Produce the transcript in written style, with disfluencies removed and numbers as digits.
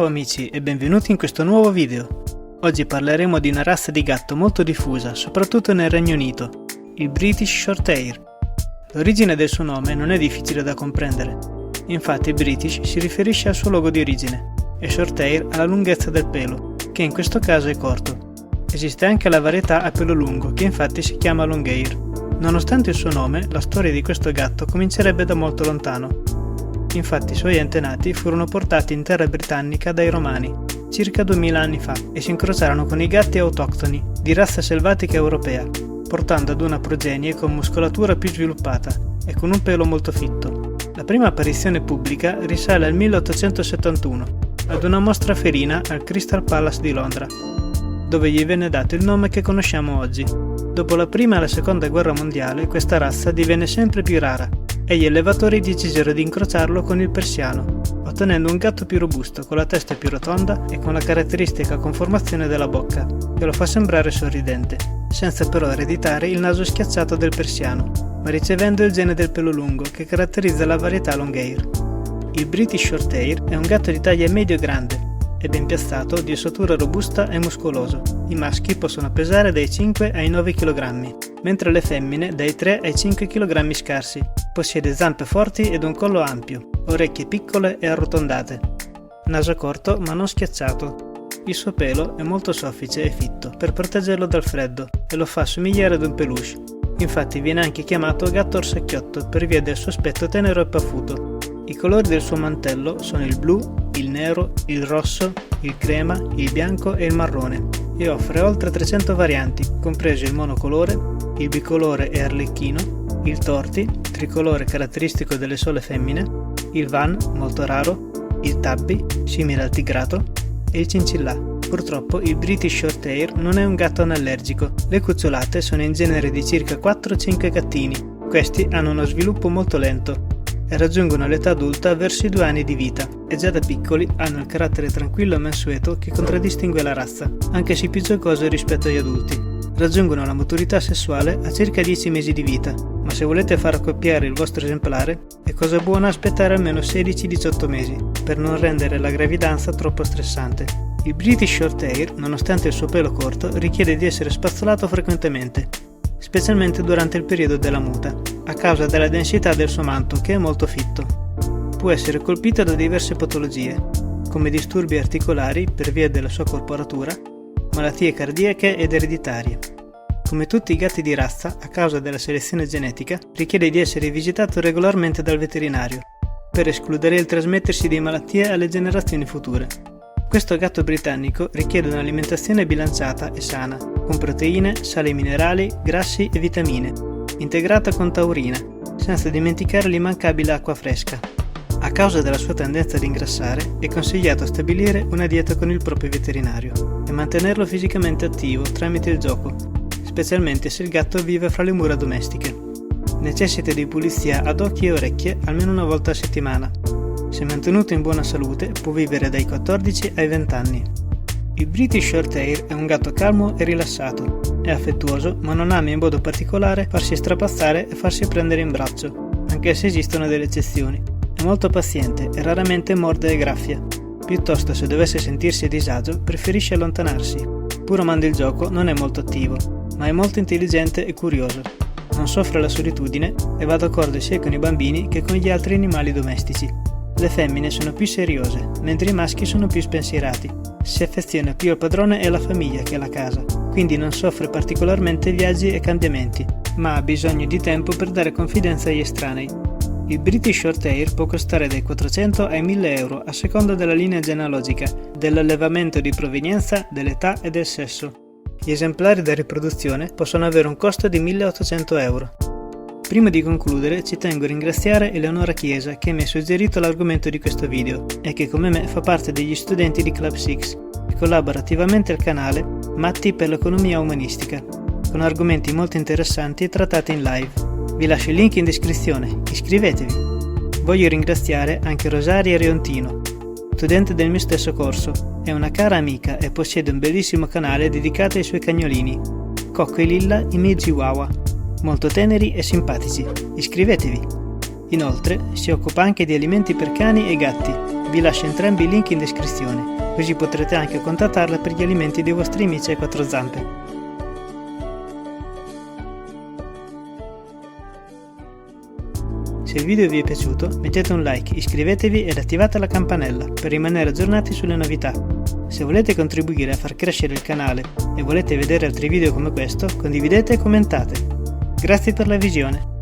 Ciao amici e benvenuti in questo nuovo video. Oggi parleremo di una razza di gatto molto diffusa, soprattutto nel Regno Unito, il British Shorthair. L'origine del suo nome non è difficile da comprendere. Infatti British si riferisce al suo luogo di origine e Shorthair alla lunghezza del pelo, che in questo caso è corto. Esiste anche la varietà a pelo lungo, che infatti si chiama Longhair. Nonostante il suo nome, la storia di questo gatto comincerebbe da molto lontano. Infatti i suoi antenati furono portati in terra britannica dai Romani, circa 2000 anni fa, e si incrociarono con i gatti autoctoni, di razza selvatica europea, portando ad una progenie con muscolatura più sviluppata e con un pelo molto fitto. La prima apparizione pubblica risale al 1871, ad una mostra felina al Crystal Palace di Londra, dove gli venne dato il nome che conosciamo oggi. Dopo la prima e la seconda guerra mondiale, questa razza divenne sempre più rara, e gli allevatori decisero di incrociarlo con il persiano, ottenendo un gatto più robusto, con la testa più rotonda e con la caratteristica conformazione della bocca, che lo fa sembrare sorridente, senza però ereditare il naso schiacciato del persiano, ma ricevendo il gene del pelo lungo che caratterizza la varietà Longhair. Il British Shorthair è un gatto di taglia medio-grande, è ben piazzato, di ossatura robusta e muscoloso. I maschi possono pesare dai 5 ai 9 kg, mentre le femmine dai 3 ai 5 kg scarsi. Possiede zampe forti ed un collo ampio, orecchie piccole e arrotondate, naso corto ma non schiacciato. Il suo pelo è molto soffice e fitto per proteggerlo dal freddo e lo fa assomigliare ad un peluche. Infatti viene anche chiamato gatto orsacchiotto per via del suo aspetto tenero e paffuto. I colori del suo mantello sono il blu, il nero, il rosso, il crema, il bianco e il marrone, e offre oltre 300 varianti, compreso il monocolore, il bicolore e arlecchino, il torti, tricolore caratteristico delle sole femmine, il van, molto raro, il tabby, simile al tigrato, e il cincillà. Purtroppo il British Shorthair non è un gatto anallergico. Le cucciolate sono in genere di circa 4-5 gattini. Questi hanno uno sviluppo molto lento e raggiungono l'età adulta verso i 2 anni di vita, e già da piccoli hanno il carattere tranquillo e mansueto che contraddistingue la razza, anche se più giocoso rispetto agli adulti. Raggiungono la maturità sessuale a circa 10 mesi di vita, ma se volete far accoppiare il vostro esemplare, è cosa buona aspettare almeno 16-18 mesi, per non rendere la gravidanza troppo stressante. Il British Shorthair, nonostante il suo pelo corto, richiede di essere spazzolato frequentemente, specialmente durante il periodo della muta, a causa della densità del suo manto, che è molto fitto. Può essere colpito da diverse patologie, come disturbi articolari per via della sua corporatura, malattie cardiache ed ereditarie. Come tutti i gatti di razza, a causa della selezione genetica, richiede di essere visitato regolarmente dal veterinario, per escludere il trasmettersi di malattie alle generazioni future. Questo gatto britannico richiede un'alimentazione bilanciata e sana, con proteine, sali minerali, grassi e vitamine, integrata con taurina, senza dimenticare l'immancabile acqua fresca. A causa della sua tendenza ad ingrassare, è consigliato stabilire una dieta con il proprio veterinario e mantenerlo fisicamente attivo tramite il gioco, specialmente se il gatto vive fra le mura domestiche. Necessita di pulizia ad occhi e orecchie almeno una volta a settimana. Se mantenuto in buona salute, può vivere dai 14 ai 20 anni. Il British Shorthair è un gatto calmo e rilassato. È affettuoso, ma non ama in modo particolare farsi strapazzare e farsi prendere in braccio, anche se esistono delle eccezioni. È molto paziente e raramente morde e graffia. Piuttosto, se dovesse sentirsi a disagio, preferisce allontanarsi. Pur amando il gioco, non è molto attivo, ma è molto intelligente e curioso. Non soffre la solitudine e va d'accordo sia con i bambini che con gli altri animali domestici. Le femmine sono più seriose, mentre i maschi sono più spensierati. Si affeziona più al padrone e alla famiglia che alla casa, quindi non soffre particolarmente viaggi e cambiamenti, ma ha bisogno di tempo per dare confidenza agli estranei. Il British Shorthair può costare dai 400 ai 1000 euro a seconda della linea genealogica, dell'allevamento di provenienza, dell'età e del sesso. Gli esemplari da riproduzione possono avere un costo di 1800 euro. Prima di concludere ci tengo a ringraziare Eleonora Chiesa che mi ha suggerito l'argomento di questo video e che come me fa parte degli studenti di Club Six e collabora attivamente al canale Matti per l'economia umanistica, con argomenti molto interessanti trattati in live. Vi lascio il link in descrizione, iscrivetevi! Voglio ringraziare anche Rosaria Reontino, studente del mio stesso corso, è una cara amica e possiede un bellissimo canale dedicato ai suoi cagnolini, Cocco e Lilla, i miei chihuahua, molto teneri e simpatici. Iscrivetevi! Inoltre si occupa anche di alimenti per cani e gatti, vi lascio entrambi i link in descrizione. così potrete anche contattarla per gli alimenti dei vostri amici a quattro zampe. Se il video vi è piaciuto, mettete un like, iscrivetevi ed attivate la campanella per rimanere aggiornati sulle novità. Se volete contribuire a far crescere il canale e volete vedere altri video come questo, condividete e commentate. Grazie per la visione.